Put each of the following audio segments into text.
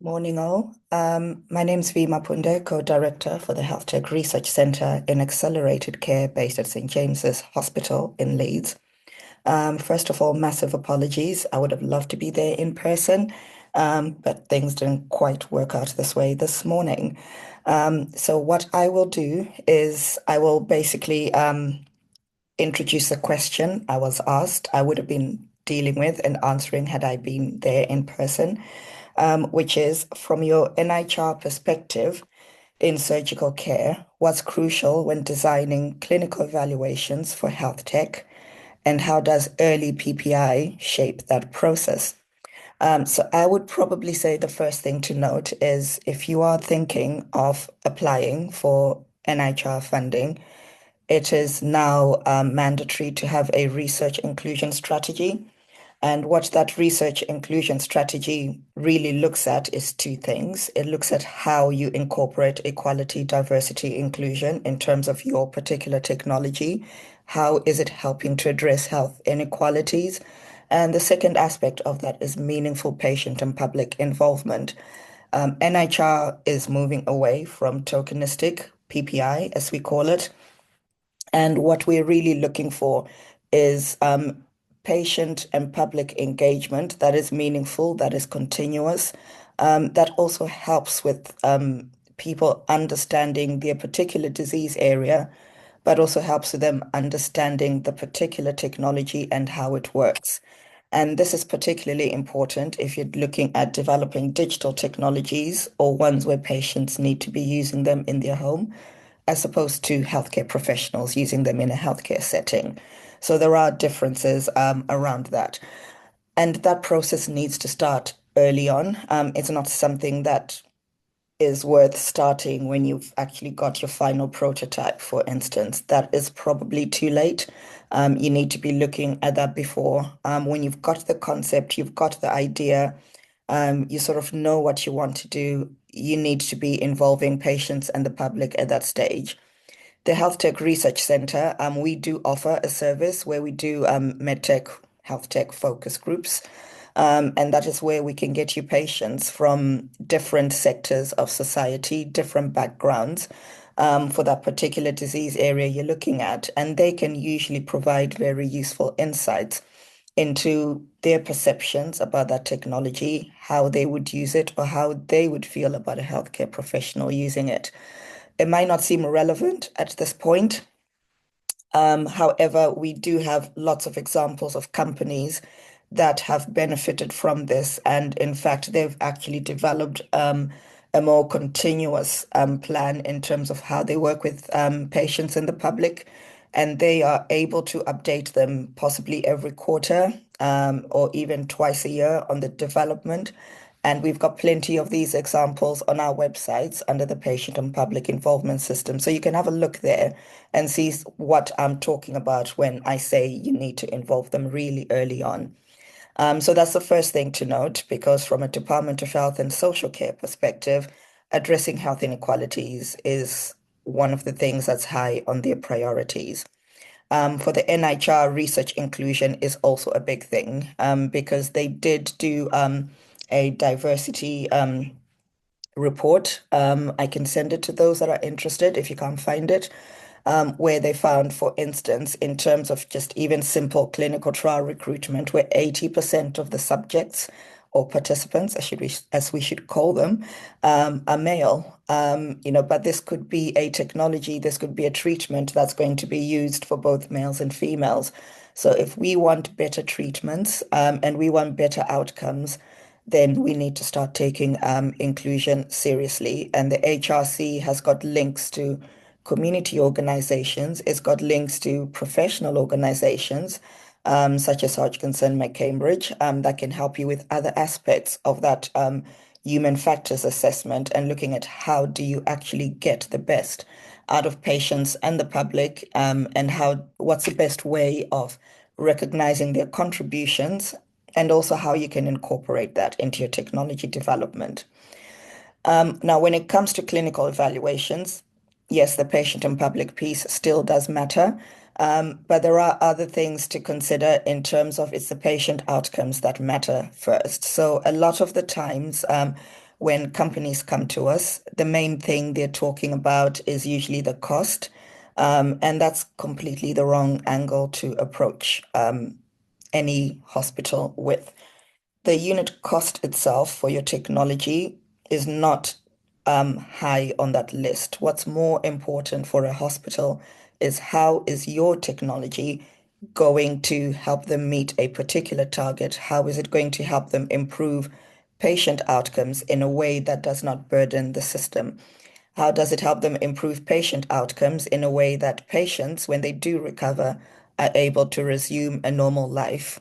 Morning all. My name's Vima Punde, co-director for the Healthtech Research Centre in Accelerated Care based at St. James's Hospital in Leeds. First of all, massive apologies. I would have loved to be there in person, but things didn't quite work out this way this morning. So what I will do is I will basically introduce a question I was asked I would have been dealing with and answering had I been there in person, which is from your NHR perspective in surgical care, what's crucial when designing clinical evaluations for health tech, and how does early PPI shape that process? So I would probably say the first thing to note is if you are thinking of applying for NHR funding, it is now mandatory to have a research inclusion strategy. And what that research inclusion strategy really looks at is two things. It looks at how you incorporate equality, diversity, inclusion in terms of your particular technology. How is it helping to address health inequalities? And the second aspect of that is meaningful patient and public involvement. NHR is moving away from tokenistic PPI, as we call it, and what we're really looking for is patient and public engagement that is meaningful, that is continuous, that also helps with people understanding their particular disease area, but also helps with them understanding the particular technology and how it works. And this is particularly important if you're looking at developing digital technologies or ones where patients need to be using them in their home, as opposed to healthcare professionals using them in a healthcare setting. So there are differences around that. And that process needs to start early on. It's not something that is worth starting when you've actually got your final prototype, for instance. That is probably too late. You need to be looking at that before. When you've got the concept, you've got the idea, you sort of know what you want to do. You need to be involving patients and the public at that stage. The Health Tech Research Center, we do offer a service where we do medtech, health tech focus groups. And that is where we can get you patients from different sectors of society, different backgrounds, for that particular disease area you're looking at. And they can usually provide very useful insights into their perceptions about that technology, how they would use it, or how they would feel about a healthcare professional using it. It might not seem relevant at this point. However, we do have lots of examples of companies that have benefited from this. And in fact, they've actually developed a more continuous plan in terms of how they work with patients and the public. And they are able to update them possibly every quarter or even twice a year on the development. And we've got plenty of these examples on our websites under the patient and public involvement system. So you can have a look there and see what I'm talking about when I say you need to involve them really early on. So that's the first thing to note, because from a Department of Health and Social Care perspective, addressing health inequalities is one of the things that's high on their priorities. For the NHR, research inclusion is also a big thing because they did do a diversity report. I can send it to those that are interested if you can't find it, where they found, for instance, in terms of just even simple clinical trial recruitment, where 80% of the subjects or participants, as we should call them, are male. But this could be a technology, this could be a treatment that's going to be used for both males and females. So if we want better treatments, and we want better outcomes, then we need to start taking inclusion seriously. And the HRC has got links to community organizations, it's got links to professional organizations, such as Hodgkinson McCambridge, that can help you with other aspects of that human factors assessment and looking at how do you actually get the best out of patients and the public, and what's the best way of recognizing their contributions and also how you can incorporate that into your technology development. Now, when it comes to clinical evaluations, yes, the patient and public piece still does matter, but there are other things to consider in terms of it's the patient outcomes that matter first. So a lot of the times, when companies come to us, the main thing they're talking about is usually the cost. And that's completely the wrong angle to approach any hospital with. The unit cost itself for your technology is not high on that list. What's more important for a hospital is how is your technology going to help them meet a particular target? How is it going to help them improve patient outcomes in a way that does not burden the system? How does it help them improve patient outcomes in a way that patients, when they do recover, are able to resume a normal life,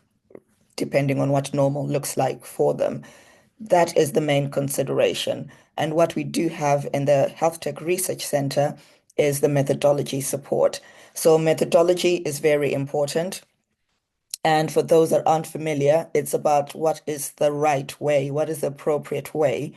depending on what normal looks like for them? That is the main consideration. And what we do have in the Health Tech Research Center is the methodology support. So methodology is very important. And for those that aren't familiar, it's about what is the right way, what is the appropriate way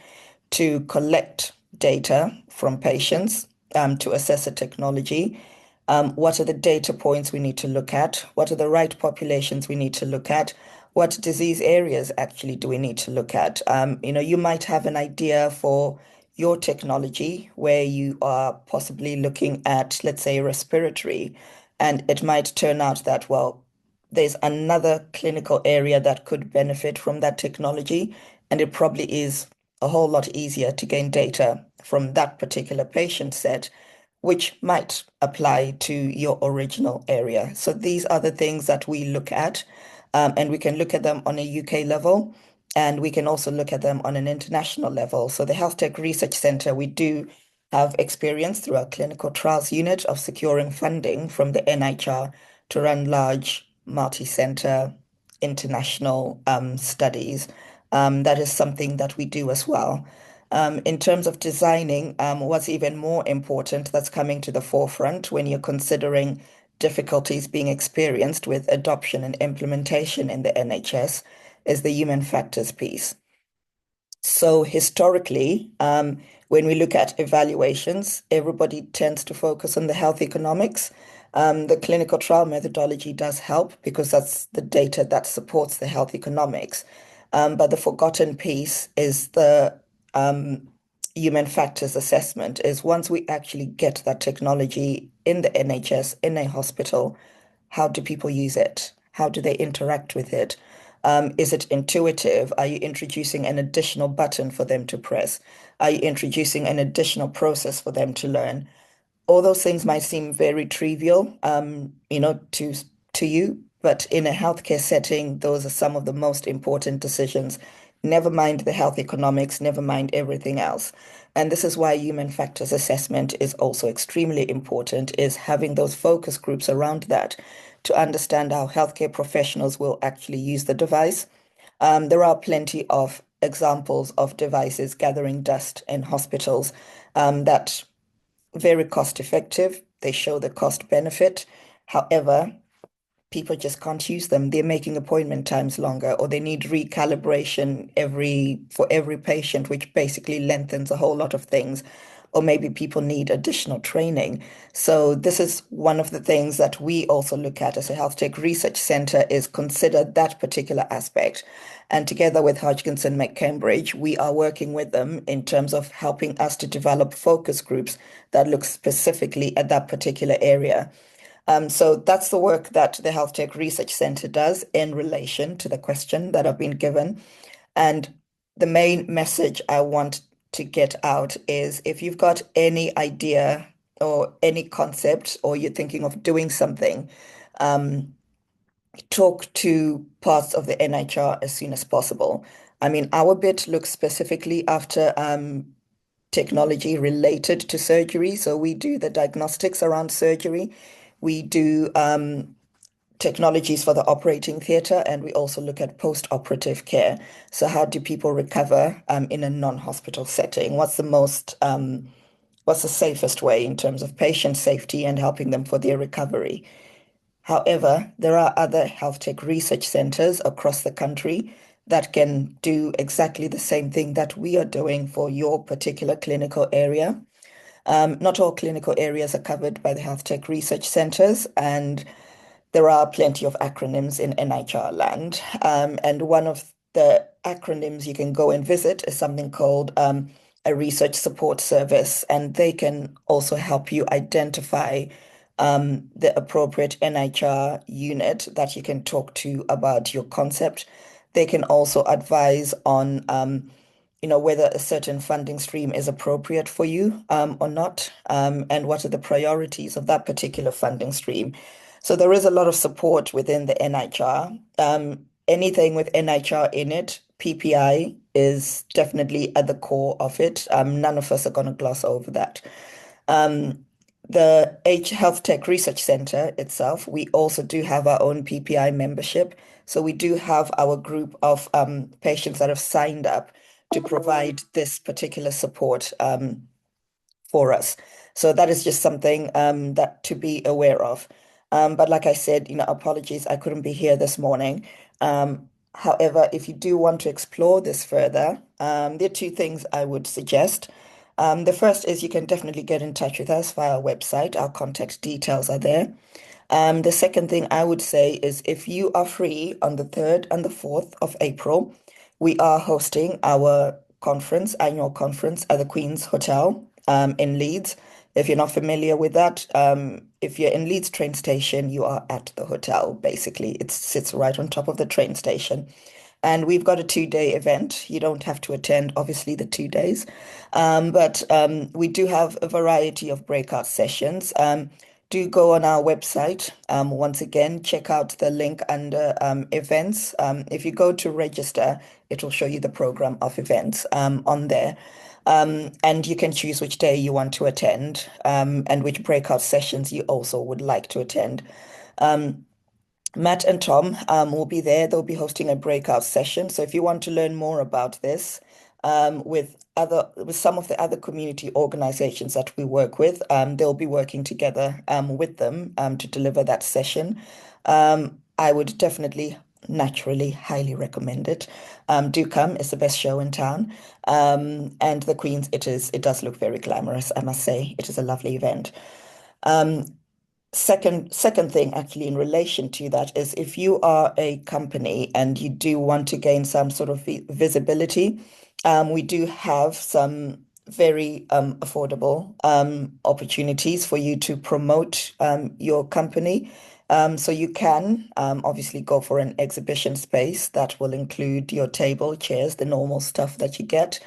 to collect data from patients to assess a technology. What are the data points we need to look at? What are the right populations we need to look at? What disease areas actually do we need to look at? You might have an idea for your technology where you are possibly looking at, let's say, respiratory, and it might turn out that, well, there's another clinical area that could benefit from that technology, and it probably is a whole lot easier to gain data from that particular patient set, which might apply to your original area. So these are the things that we look at, and we can look at them on a UK level, and we can also look at them on an international level. So the Health Tech Research Center, we do have experience through our clinical trials unit of securing funding from the NHR to run large multi-center international studies. That is something that we do as well. In terms of designing, what's even more important that's coming to the forefront when you're considering difficulties being experienced with adoption and implementation in the NHS is the human factors piece. So historically, when we look at evaluations, everybody tends to focus on the health economics. The clinical trial methodology does help because that's the data that supports the health economics. But the forgotten piece is the human factors assessment, is once we actually get that technology in the NHS, in a hospital, how do people use it? How do they interact with it? Is it intuitive? Are you introducing an additional button for them to press? Are you introducing an additional process for them to learn? All those things might seem very trivial, to you, but in a healthcare setting, those are some of the most important decisions. Never mind the health economics, never mind everything else. And this is why human factors assessment is also extremely important, is having those focus groups around that to understand how healthcare professionals will actually use the device. There are plenty of examples of devices gathering dust in hospitals that very cost effective. They show the cost benefit. However, people just can't use them. They're making appointment times longer, or they need recalibration for every patient, which basically lengthens a whole lot of things. Or maybe people need additional training. So this is one of the things that we also look at as a health tech research center, is consider that particular aspect. And together with Hodgkinson McCambridge, we are working with them in terms of helping us to develop focus groups that look specifically at that particular area. So that's the work that the Health Tech Research Center does in relation to the question that I've been given. And the main message I want to get out is, if you've got any idea or any concept, or you're thinking of doing something, talk to parts of the NHR as soon as possible. I mean, our bit looks specifically after technology related to surgery. So we do the diagnostics around surgery. We do technologies for the operating theatre, and we also look at post-operative care. So how do people recover in a non-hospital setting? What's the safest way in terms of patient safety and helping them for their recovery? However, there are other health tech research centers across the country that can do exactly the same thing that we are doing for your particular clinical area. Not all clinical areas are covered by the health tech research centers, and there are plenty of acronyms in NHR land. And one of the acronyms you can go and visit is something called a research support service, and they can also help you identify the appropriate NHR unit that you can talk to about your concept. They can also advise on whether a certain funding stream is appropriate for you or not, and what are the priorities of that particular funding stream. So there is a lot of support within the NHR. Anything with NHR in it, PPI is definitely at the core of it. None of us are going to gloss over that. Um, the Health Tech Research Center itself, we also do have our own PPI membership. So we do have our group of patients that have signed up to provide this particular support for us. So that is just something that to be aware of. But like I said, apologies, I couldn't be here this morning. However, if you do want to explore this further, there are two things I would suggest. The first is you can definitely get in touch with us via our website. Our contact details are there. The second thing I would say is if you are free on the 3rd and the 4th of April, we are hosting our annual conference at the Queen's Hotel in Leeds. If you're not familiar with that, if you're in Leeds train station, you are at the hotel, basically. It sits right on top of the train station. And we've got a 2-day event. You don't have to attend, obviously, the 2 days. But we do have a variety of breakout sessions. Do go on our website. Once again, check out the link under events. If you go to register, it will show you the program of events on there. And you can choose which day you want to attend and which breakout sessions you also would like to attend. Matt and Tom will be there. They'll be hosting a breakout session. So if you want to learn more about this with some of the other community organizations that we work with, they'll be working together with them to deliver that session. I would definitely, naturally, highly recommend it. Do come. It's the best show in town. And the Queen's, it does look very glamorous, I must say. It is a lovely event. Second thing, actually, in relation to that is if you are a company and you do want to gain some sort of visibility, we do have some very affordable opportunities for you to promote your company. So you can obviously go for an exhibition space that will include your table, chairs, the normal stuff that you get.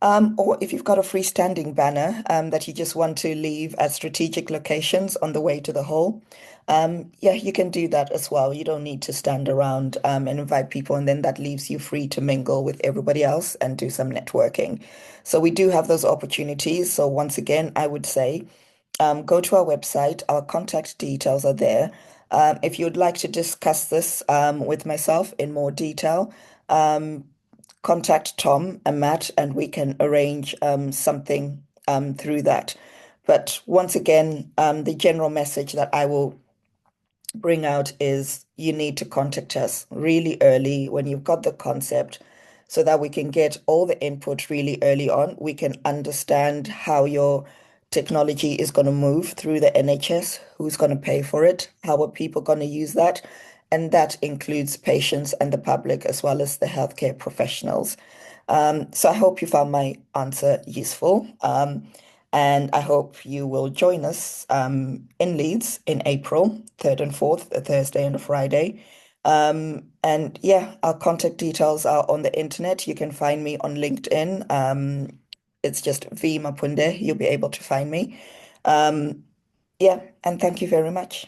Or if you've got a freestanding banner that you just want to leave at strategic locations on the way to the hall, yeah, you can do that as well. You don't need to stand around and invite people, and then that leaves you free to mingle with everybody else and do some networking. So we do have those opportunities. So once again, I would say go to our website. Our contact details are there. If you'd like to discuss this with myself in more detail, contact Tom and Matt, and we can arrange something through that. But once again, the general message that I will bring out is you need to contact us really early when you've got the concept so that we can get all the input really early on. We can understand how your technology is going to move through the NHS, who's going to pay for it, how are people going to use that, and that includes patients and the public as well as the healthcare professionals. So I hope you found my answer useful. And I hope you will join us in Leeds in April, 3rd and 4th, a Thursday and a Friday. And yeah, our contact details are on the internet. You can find me on LinkedIn. It's just V Mapunde. You'll be able to find me. Yeah, and thank you very much.